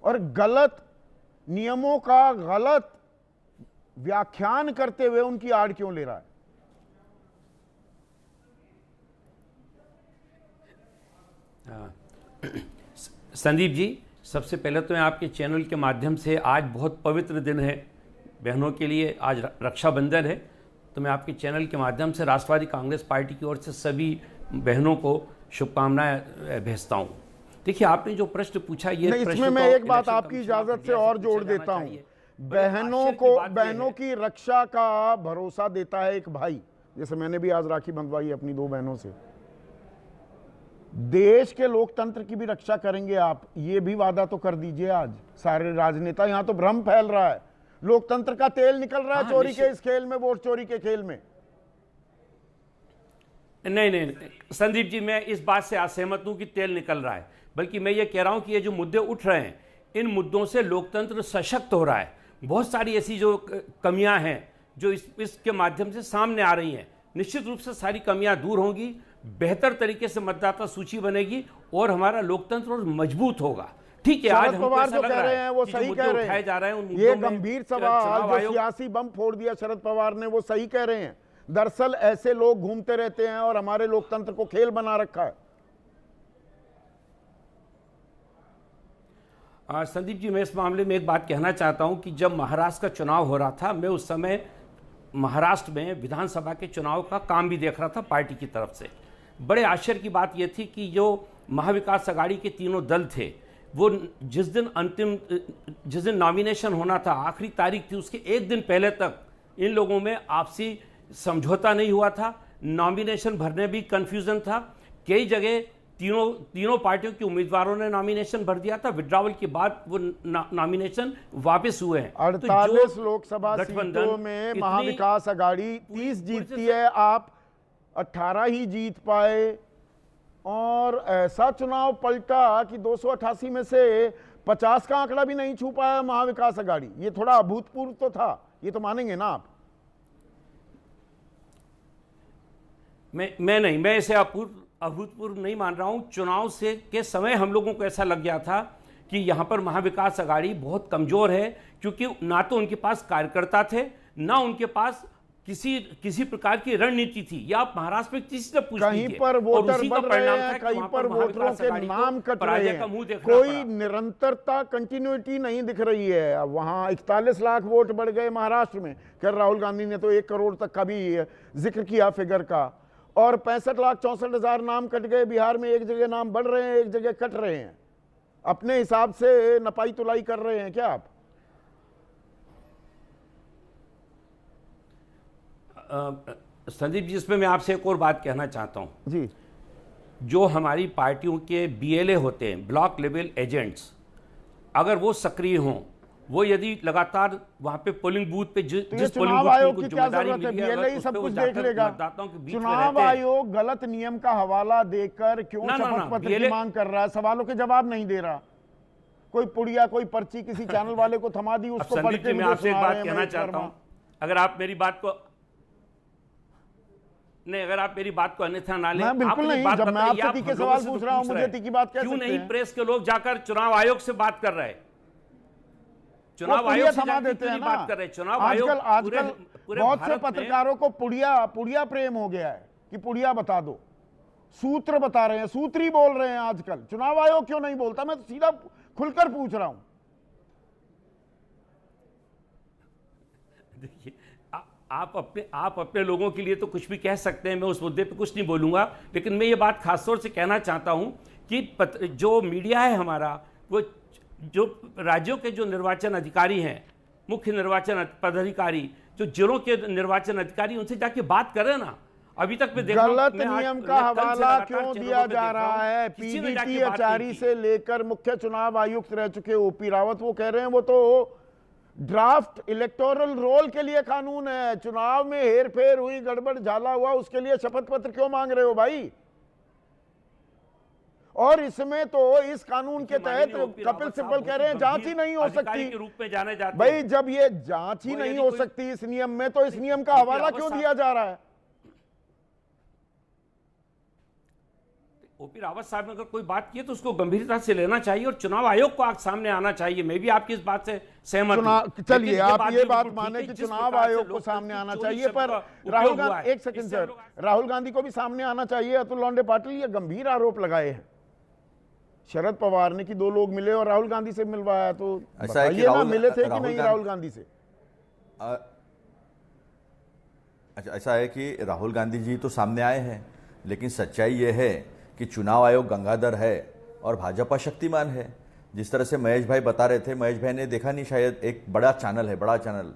और गलत नियमों का गलत व्याख्यान करते हुए उनकी आड़ क्यों ले रहा है? संदीप जी, सबसे पहले तो मैं आपके चैनल के माध्यम से, आज बहुत पवित्र दिन है बहनों के लिए, आज रक्षाबंधन है, तो मैं आपके चैनल के माध्यम से राष्ट्रवादी कांग्रेस पार्टी की ओर से सभी बहनों को शुभकामनाएं भेजता हूं। देखिए, आपने जो प्रश्न पूछा, ये नहीं, इसमें मैं एक बात आपकी इजाजत से और जोड़ देता हूं। बहनों की रक्षा का भरोसा देता है एक भाई, जैसे मैंने भी आज राखी बंधवाई अपनी 2 बहनों से। देश के लोकतंत्र की भी रक्षा करेंगे आप, ये भी वादा तो कर दीजिए। आज सारे राजनेता, यहां तो भ्रम फैल रहा है, लोकतंत्र का तेल निकल रहा है चोरी के इस खेल में, वोट चोरी के खेल में। नहीं संदीप जी, मैं इस बात से असहमत हूं कि तेल निकल रहा है, बल्कि मैं ये कह रहा हूं कि ये जो मुद्दे उठ रहे हैं, इन मुद्दों से लोकतंत्र सशक्त हो रहा है। बहुत सारी ऐसी जो कमियां हैं जो इसके माध्यम से सामने आ रही हैं, निश्चित रूप से सारी कमियां दूर होंगी, बेहतर तरीके से मतदाता सूची बनेगी और हमारा लोकतंत्र और मजबूत होगा। ठीक है, आज शरद पवार जो कह रहे हैं वो सही कह रहे हैं, जा रहे हैं, ये गंभीर सवाल जो सियासी बम फोड़ दिया शरद पवार ने, वो सही कह रहे हैं। दरअसल ऐसे लोग घूमते रहते हैं और हमारे लोकतंत्र को खेल बना रखा है। संदीप जी, मैं इस मामले में एक बात कहना चाहता हूं कि जब महाराष्ट्र का चुनाव हो रहा था, मैं उस समय महाराष्ट्र में विधानसभा के चुनाव का काम भी देख रहा था पार्टी की तरफ से। बड़े आश्चर्य की बात यह थी कि जो महाविकास अघाड़ी के तीनों दल थे, वो जिस दिन नॉमिनेशन होना था, आखिरी तारीख थी, उसके एक दिन पहले तक इन लोगों में आपसी समझौता नहीं हुआ था। नॉमिनेशन भरने भी कंफ्यूजन था। कई जगह तीनों पार्टियों के उम्मीदवारों ने नॉमिनेशन भर दिया था, विड्रॉवल के बाद वो नॉमिनेशन वापस हुए हैं। 48 लोकसभा सीटों में महाविकास अघाड़ी 30 जीतती है, आप 18 ही जीत पाए, और ऐसा चुनाव पलटा कि 288 में से 50 का आंकड़ा भी नहीं छू पाया महाविकास अघाड़ी। ये थोड़ा अभूतपूर्व तो था, ये तो मानेंगे ना आप? मैं इसे अभूतपूर्व नहीं मान रहा हूं। चुनाव के समय हम लोगों को ऐसा लग गया था कि यहां पर महाविकास अघाड़ी बहुत कमजोर है, क्योंकि ना तो उनके पास कार्यकर्ता थे, ना उनके पास किसी प्रकार की रणनीति थी। या आप महाराष्ट्र में किसी से पूछ लीजिए, कहीं पर वोटर बढ़ रहे हैं, कहीं पर वोटरों के नाम कट रहे हैं, कोई निरंतरता, कंटिन्यूटी नहीं दिख रही है। वहां 41 लाख वोट बढ़ गए महाराष्ट्र में, खैर राहुल गांधी ने तो 1 करोड़ तक का भी जिक्र किया फिगर का, और 65,64,000 नाम कट गए। बिहार में एक जगह नाम बढ़ रहे हैं, एक जगह कट रहे हैं। अपने हिसाब से नपाई तुलाई कर रहे हैं क्या आप? संदीप जी, इसमें मैं आपसे एक और बात कहना चाहता हूं जी। जो हमारी पार्टियों के BLA होते हैं, ब्लॉक लेवल एजेंट्स, अगर वो सक्रिय हों, वो यदि लगातार वहां पे पोलिंग बूथ पे जिस पोलिंग चुनाव आयोग की क्या जरूरत है? BLA ही सब कुछ देख लेगा। चुनाव आयोग गलत नियम का हवाला देकर क्यों शपथ पत्र की मांग कर रहा है? सवालों के जवाब नहीं दे रहा। कोई पुड़िया, कोई पर्ची किसी चैनल वाले को थमा दी, उसको पढ़ के मैं आपसे एक बात कहना चाहता हूं, अगर आप मेरी बात को अन्यथा ना लें। बिल्कुल नहीं, जब मैं आपसे तीखे सवाल पूछ रहा हूं, मुझे तीखी बात कैसे? क्यों नहीं प्रेस के लोग जाकर चुनाव आयोग से बात कर रहे हैं? चुनाव आयोग से थमा देते हैं ना। बात कर रहे हैं। चुनाव आयोग आजकल बहुत से पत्रकारों को पुड़िया प्रेम हो गया है कि पुड़िया बता दो, सूत्र बता रहे हैं, सूत्री बोल रहे हैं आजकल। चुनाव आयोग क्यों नहीं बोलता? मैं तो सीधा खुलकर पूछ रहा हूं। देखिए, आप अपने लोगों के लिए तो कुछ भी कह सकते हैं, मैं उस मुद्दे पे कुछ नहीं बोलूंगा, लेकिन मैं ये बात खासतौर से कहना चाहता हूं कि जो मीडिया है हमारा, वो जो राज्यों के जो निर्वाचन अधिकारी हैं, मुख्य निर्वाचन पदाधिकारी, जो जिलों के निर्वाचन अधिकारी, उनसे जाके बात करें ना। अभी तक मैं देख रहा हूं, गलत नियम का हवाला क्यों दिया जा रहा है? PDT आचार्य से लेकर मुख्य चुनाव आयुक्त रह चुके OP रावत वो कह रहे हैं वो तो ड्राफ्ट इलेक्टोरल रोल के लिए कानून है। चुनाव में हेरफेर हुई, गड़बड़ झाला हुआ, उसके लिए शपथ पत्र क्यों मांग रहे हो भाई? और इसमें तो इस कानून के तहत कपिल सिब्बल कह रहे हैं जांच ही नहीं हो सकती के रूप में जाने जाते भाई। जब ये जांच ही नहीं हो सकती इस नियम में, तो इस नियम का हवाला क्यों दिया जा रहा है? ओपी रावत साहब ने अगर कोई बात की है तो उसको गंभीरता से लेना चाहिए और चुनाव आयोग को आज सामने आना चाहिए। मैं भी आपकी इस बात से सहमत हूं। चलिए, आप ये भी बात बिल्कुल माने ठीक कि है, जिस चुनाव प्रकार से आयोग को लोकतंत्र सामने की आना चोरी चाहिए, शब्द पर का उपयोग राहुल हुआ गांधी, है। एक सेकंड इससे सर, हम लोग- राहुल गांधी को भी सामने आना चाहिए। अतुल लौंडे पाटिल ये गंभीर आरोप लगाए हैं। शरद पवार ने कि 2 लोग मिले और राहुल गांधी से मिलवाया, तो ऐसा है कि बताइए ना, राहुल- मिले थे कि राहुल नहीं गांधी- राहुल गांधी से? अच्छा, ऐसा है कि राहुल गांधी जी तो सामने आए हैं, लेकिन सच्चाई ये है कि चुनाव आयोग गंगाधर है और भाजपा शक्तिमान है। जिस तरह से महेश भाई बता रहे थे, महेश भाई ने देखा नहीं शायद, एक बड़ा चैनल है, बड़ा चैनल,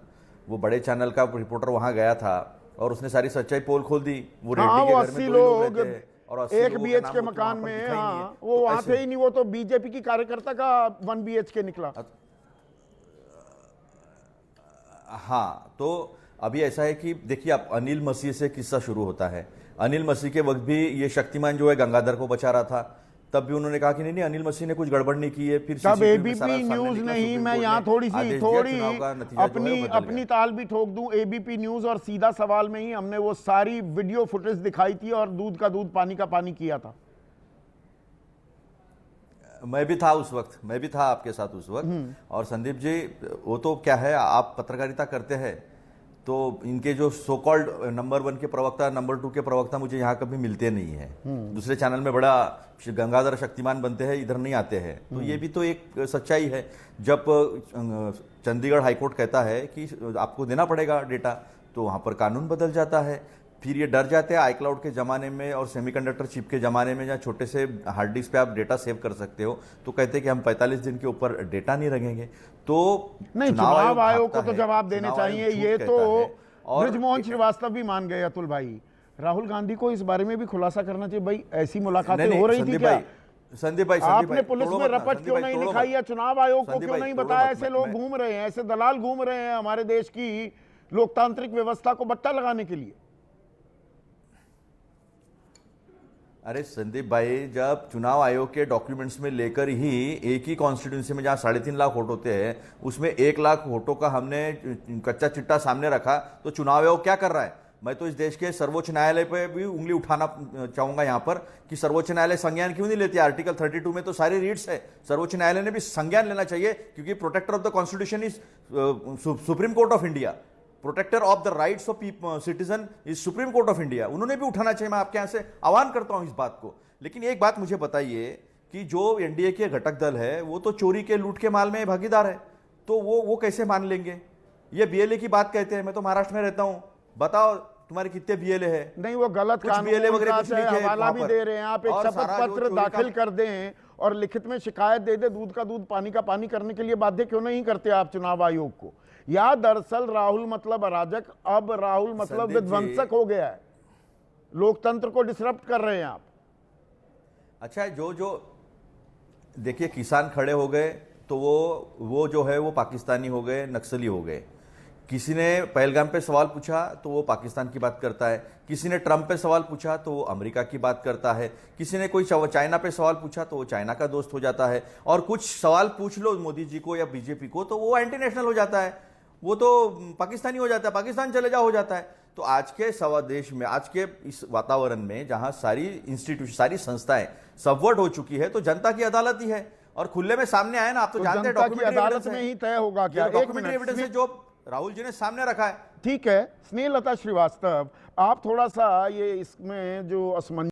वो बड़े चैनल का रिपोर्टर वहां गया था और उसने सारी सच्चाई पोल खोल दी। वो हाँ, रेड्डी वो के घर 80 में 2 लोग लोग रहते हैं और 80 एक लोगों के BHK नाम मकान वहाँ पर में, दिखाई नहीं है। हाँ, वो तो वहां ऐसे- थे ही नहीं, वो तो बीजेपी की कार्यकर्ता का 1 BHK निकला। हाँ, तो अभी ऐसा है कि देखिए, आप अनिल मसीह से किस्सा शुरू होता है। अनिल मसीह के वक्त भी ये शक्तिमान जो है गंगाधर को बचा रहा था, तब भी उन्होंने कहा कि नहीं, अनिल मसीह ने कुछ गड़बड़ नहीं की है। फिर तब CCTV में एबीपी सारा सामने न्यूज निकला, नहीं, सुप्रीम मैं कोर्ट यहाँ ने थोड़ी आदेश सी दिया, चुनाव का नतीजा जो है वो बदल अपनी गया। ताल भी ठोक दूं। एबीपी न्यूज और सीधा सवाल में ही हमने वो सारी वीडियो फुटेज दिखाई थी और दूध का दूध पानी का पानी किया था। मैं भी था उस वक्त, मैं भी था आपके साथ उस वक्त। और संदीप जी, वो तो क्या है, आप पत्रकारिता करते हैं तो इनके जो सो कॉल्ड नंबर 1 के प्रवक्ता, नंबर 2 के प्रवक्ता मुझे यहाँ कभी मिलते नहीं है। दूसरे चैनल में बड़ा गंगाधर शक्तिमान बनते हैं, इधर नहीं आते हैं। तो ये भी तो एक सच्चाई है। जब चंडीगढ़ हाईकोर्ट कहता है कि आपको देना पड़ेगा डेटा, तो वहाँ पर कानून बदल जाता है। फिर ये डर जाते हैं आईक्लाउड के ज़माने में और सेमीकंडक्टर चिप के ज़माने में, जहाँ छोटे से हार्ड डिस्क पे आप डेटा सेव कर सकते हो, तो कहते हैं कि हम 45 दिन के ऊपर डेटा नहीं रखेंगे। तो नहीं, चुनाव आयोग को तो है, जवाब देने चुनाव आयोग चाहिए। झूठ ये कहता तो है। और बृजमोहन श्रीवास्तव भी मान गए। अतुल भाई, राहुल गांधी को इस बारे में भी खुलासा करना चाहिए। भाई, ऐसी मुलाकातें हो रही थी क्या? संदीप भाई, आपने पुलिस में रपट क्यों नहीं दिखाई है? चुनाव आयोग को क्यों नहीं बताया? ऐसे लोग घूम रहे हैं, ऐसे दलाल घूम रहे हैं हमारे देश की लोकतांत्रिक व्यवस्था को बट्टा लगाने के लिए। अरे संदीप भाई, जब चुनाव आयोग के डॉक्यूमेंट्स में लेकर ही एक ही कॉन्स्टिट्यूंसी में जहां 3.5 लाख वोट होते हैं, उसमें 1 लाख वोटों का हमने कच्चा चिट्टा सामने रखा, तो चुनाव आयोग क्या कर रहा है? मैं तो इस देश के सर्वोच्च न्यायालय पे भी उंगली उठाना चाहूंगा यहां पर कि सर्वोच्च न्यायालय संज्ञान क्यों नहीं लेती? आर्टिकल 32 में तो सारी रीड्स है। सर्वोच्च न्यायालय ने भी संज्ञान लेना चाहिए, क्योंकि protector of the constitution is supreme court of India. Protector of the rights of citizen is supreme court of India. उन्होंने भी उठाना चाहिए। मैं आपके यहां से आह्वान करता हूं इस बात को। लेकिन एक बात मुझे बताइए कि जो एनडीए के घटक दल है, वो तो चोरी के, लूट के माल में भागीदार है, तो वो कैसे मान लेंगे? ये बीएलए की बात कहते हैं। मैं तो महाराष्ट्र में रहता हूं, बताओ तुम्हारे कितने बीएलए है? नहीं, वो गलत कुछ कानून BLA वगैरह का कुछ नहीं है हवाला वहाँ भी पर। दे रहे हैं। आप एक और शपथ सारा जो पत्र चोरी का- दाखिल कर दें और लिखित में शिकायत दे दे, दूध का दूध पानी का पानी करने के लिए बाध्य क्यों नहीं करते आप चुनाव आयोग को? या दरअसल राहुल मतलब अराजक, अब राहुल मतलब संदीप जी- विध्वंसक हो गया है, लोकतंत्र को डिसरप्ट कर रहे हैं आप। अच्छा, जो देखिए, किसान खड़े हो गए तो वो जो है वो पाकिस्तानी हो गए, नक्सली हो गए। किसी ने पहलगाम पे सवाल पूछा तो वो पाकिस्तान की बात करता है। किसी ने ट्रंप पे सवाल पूछा तो वो अमेरिका की बात करता है। किसी ने कोई चाइना पे सवाल पूछा तो वो चाइना का दोस्त हो जाता है। और कुछ सवाल पूछ लो मोदी जी को या बीजेपी को तो वो एंटी नेशनल हो जाता है, वो तो पाकिस्तानी हो जाता है, पाकिस्तान चले जाओ हो जाता है। तो आज के देश में, आज के इस वातावरण में जहां सारी इंस्टीट्यूशन, सारी संस्थाएं सबवर्ट हो चुकी है, तो जनता की अदालत ही है। और खुले में सामने आए ना, आप तो जानते हैं, जनता की अदालत में ही तय होगा क्या? एक डॉक्यूमेंट्री मिनट, एविडेंस है जो राहुल जी ने सामने रखा है। ठीक है। स्नेहलता श्रीवास्तव, आप थोड़ा सा ये इसमें जो असमंजस